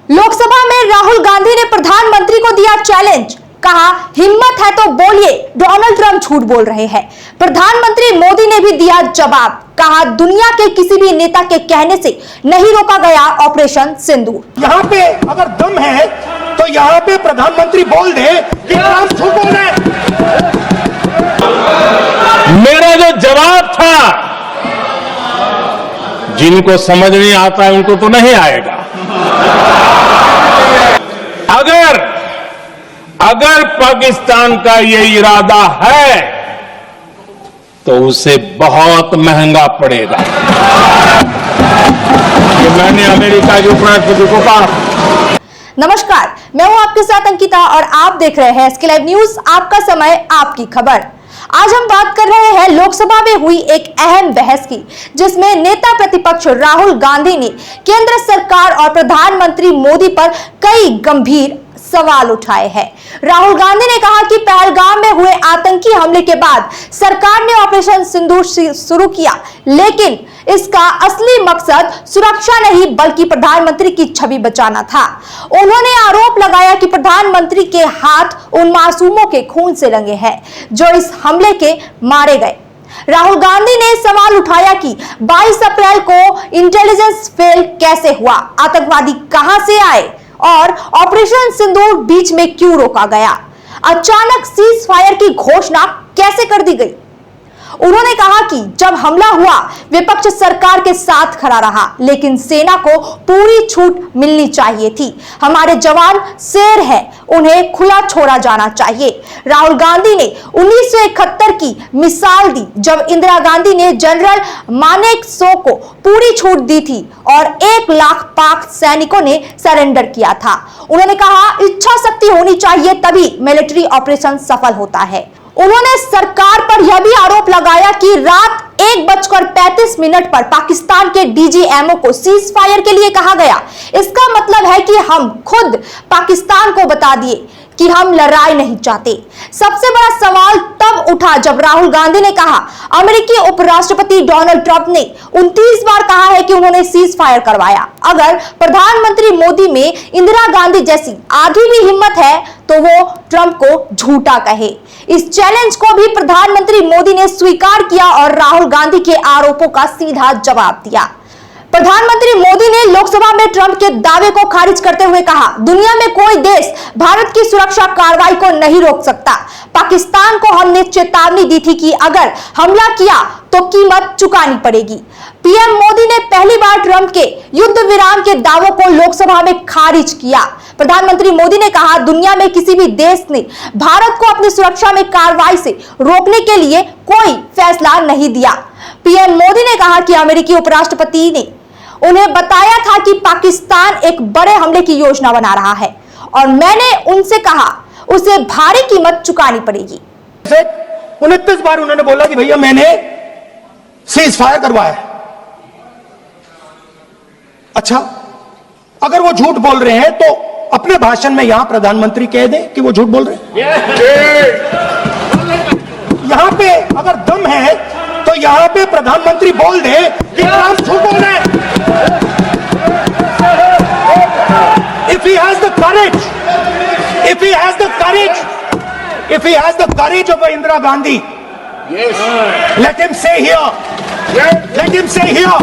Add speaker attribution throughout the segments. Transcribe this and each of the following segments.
Speaker 1: लोकसभा में राहुल गांधी ने प्रधानमंत्री को दिया चैलेंज, कहा हिम्मत है तो बोलिए, डोनाल्ड ट्रंप झूठ बोल रहे हैं। प्रधानमंत्री मोदी ने भी दिया जवाब, कहा दुनिया के किसी भी नेता के कहने से नहीं रोका गया ऑपरेशन सिंदूर।
Speaker 2: यहाँ पे अगर दम है तो यहाँ पे प्रधानमंत्री बोल दे कि ट्रंप झूठ बोल रहे हैं।
Speaker 3: मेरा जो जवाब था, जिनको समझ नहीं आता है उनको तो नहीं आएगा। अगर पाकिस्तान का ये इरादा है तो उसे बहुत महंगा पड़ेगा। ये मैंने अमेरिका के उपराष्ट्रपति को कहा।
Speaker 1: नमस्कार, मैं हूं आपके साथ अंकिता और आप देख रहे हैं एसके लाइव न्यूज, आपका समय आपकी खबर। आज हम बात कर रहे हैं लोकसभा में हुई एक अहम बहस की, जिसमें नेता प्रतिपक्ष राहुल गांधी ने केंद्र सरकार और प्रधानमंत्री मोदी पर कई गंभीर सवाल उठाए हैं। राहुल गांधी ने कहा कि पहलगाम में हुए आतंकी हमले के बाद सरकार ने ऑपरेशन सिंदूर शुरू किया, लेकिन इसका असली मकसद सुरक्षा नहीं बल्कि प्रधानमंत्री की छवि बचाना था। उन्होंने आरोप लगाया कि प्रधानमंत्री के हाथ उन मासूमों के खून से रंगे हैं जो इस हमले के मारे गए। राहुल गांधी ने सवाल उठाया कि 22 अप्रैल को इंटेलिजेंस फेल कैसे हुआ, आतंकवादी कहां से आए और ऑपरेशन सिंदूर बीच में क्यों रोका गया, अचानक सीज फायर की घोषणा कैसे कर दी गई। उन्होंने कहा कि जब हमला हुआ विपक्ष सरकार के साथ खड़ा रहा, लेकिन सेना को पूरी छूट मिलनी चाहिए थी। हमारे जवान शेर है, उन्हें खुला छोड़ा जाना चाहिए। राहुल गांधी ने 1971 की मिसाल दी, जब इंदिरा गांधी ने जनरल मानेकशॉ को पूरी छूट दी थी और 1 लाख पाक सैनिकों ने सरेंडर किया था। उन्होंने कहा इच्छा शक्ति होनी चाहिए, तभी मिलिट्री ऑपरेशन सफल होता है। उन्होंने सरकार पर यह भी आरोप लगाया कि रात 1:35 पर पाकिस्तान के डीजीएमओ को सीज फायर के लिए कहा गया। इसका मतलब है कि हम खुद पाकिस्तान को बता दिए कि हम लड़ाई नहीं चाहते। सबसे बड़ा सवाल तब उठा जब राहुल गांधी ने कहा अमेरिकी उपराष्ट्रपति डोनाल्ड ट्रंप ने 29 बार कहा है कि उन्होंने सीज फायर करवाया। अगर प्रधानमंत्री मोदी में इंदिरा गांधी जैसी आधी भी हिम्मत है तो वो ट्रंप को झूठा कहे। इस चैलेंज को भी प्रधानमंत्री मोदी ने स्वीकार किया और राहुल गांधी के आरोपों का सीधा जवाब दिया। प्रधानमंत्री मोदी ने लोकसभा में ट्रंप के दावे को खारिज करते हुए कहा दुनिया में कोई देश भारत की सुरक्षा कार्रवाई को नहीं रोक सकता। पाकिस्तान को हमने चेतावनी दी थी कि अगर हमला किया तो कीमत चुकानी पड़ेगी। पीएम मोदी ने पहली बार ट्रंप के युद्ध विराम के दावों को लोकसभा में खारिज किया। प्रधानमंत्री मोदी ने कहा दुनिया में किसी भी देश ने भारत को अपनी सुरक्षा में कार्रवाई से रोकने के लिए कोई फैसला नहीं दिया। पीएम मोदी ने कहा कि अमेरिकी उपराष्ट्रपति ने उन्हें बताया था कि पाकिस्तान एक बड़े हमले की योजना बना रहा है और मैंने उनसे कहा उसे भारी कीमत चुकानी पड़ेगी।
Speaker 2: 29 बार उन्होंने बोला कि भैया मैंने सीज फायर करवाया। अच्छा, अगर वो झूठ बोल रहे हैं तो अपने भाषण में यहां प्रधानमंत्री कह दें कि वो झूठ बोल रहे हैं। यहां पे अगर दम है तो यहां पे प्रधानमंत्री बोल दे कि ट्रंप झूठ बोल रहे हैं। If he has the courage, if he has the courage, if he has the courage of Indira Gandhi, yes, let him say here, yes, let him say here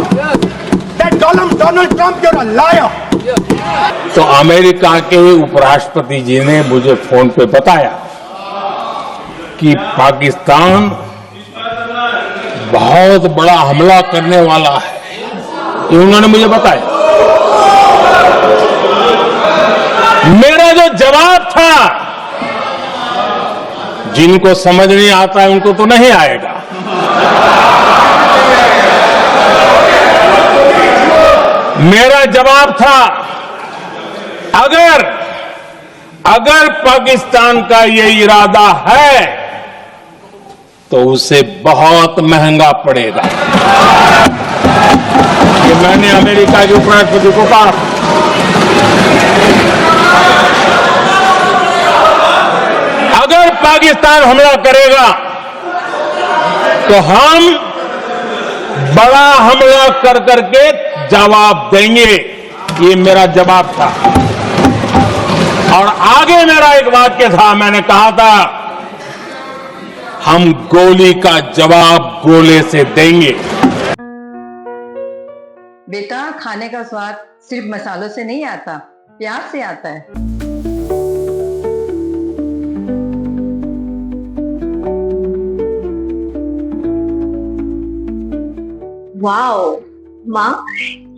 Speaker 2: that Donald Trump, you're a liar.
Speaker 3: तो America के उपराष्ट्रपति जी ने मुझे phone पे बताया कि पाकिस्तान बहुत बड़ा हमला करने वाला है, ये उन्होंने मुझे बताया। मेरा जो जवाब था, जिनको समझ नहीं आता है उनको तो नहीं आएगा। मेरा जवाब था अगर पाकिस्तान का ये इरादा है तो उसे बहुत महंगा पड़ेगा। ये मैंने अमेरिका के उपराष्ट्रपति को कहा। अगर पाकिस्तान हमला करेगा तो हम बड़ा हमला कर करके जवाब देंगे। ये मेरा जवाब था। और आगे मेरा एक वाक्य था, मैंने कहा था हम गोली का जवाब गोले से देंगे।
Speaker 4: बेटा, खाने का स्वाद सिर्फ मसालों से नहीं आता, प्यार से आता है।
Speaker 5: वाओ माँ,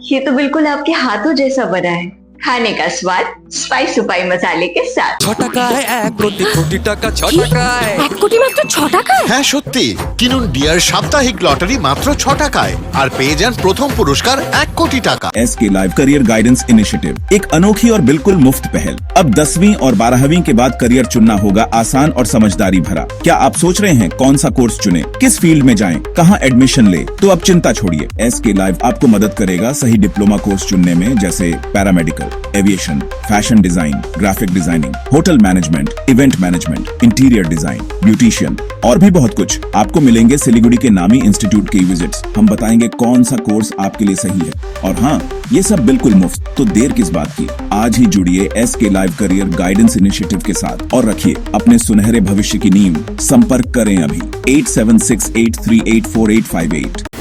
Speaker 5: ये तो बिल्कुल आपके हाथों जैसा बना है। खाने का स्वाद स्पाइस सुपाई मसाले के साथ।
Speaker 6: 6 টাকায় 1 কোটি টাকা 6 টাকায়
Speaker 7: 1 কোটি মাত্র 6 টাকায়।
Speaker 8: হ্যাঁ সত্যি, কিনুন ডিয়ার সাপ্তাহিক লটারি মাত্র 6 টাকায় আর পেয়ে যান প্রথম পুরস্কার 1 কোটি টাকা।
Speaker 9: SK live career guidance initiative एक अनोखी और बिल्कुल मुफ्त पहल। अब 10वीं और 12वीं के बाद करियर चुनना होगा आसान और समझदारी भरा। क्या आप सोच रहे हैं कौन सा कोर्स चुने, किस फील्ड में जाएं, कहां एडमिशन ले? तो अब चिंता छोड़िए, एसके लाइव आपको मदद करेगा सही डिप्लोमा कोर्स चुनने में, जैसे paramedical, aviation, fashion design, graphic designing, hotel management, event management, interior design, beautician और भी बहुत कुछ। आपको मिलेंगे सिलीगुड़ी के नामी इंस्टीट्यूट के विजिट्स। हम बताएंगे कौन सा कोर्स आपके लिए सही है, और हाँ, ये सब बिल्कुल मुफ्त। तो देर किस बात की, आज ही जुड़िए SK live career guidance initiative के साथ और रखिए अपने सुनहरे भविष्य की नींव। संपर्क करें अभी 8768384858।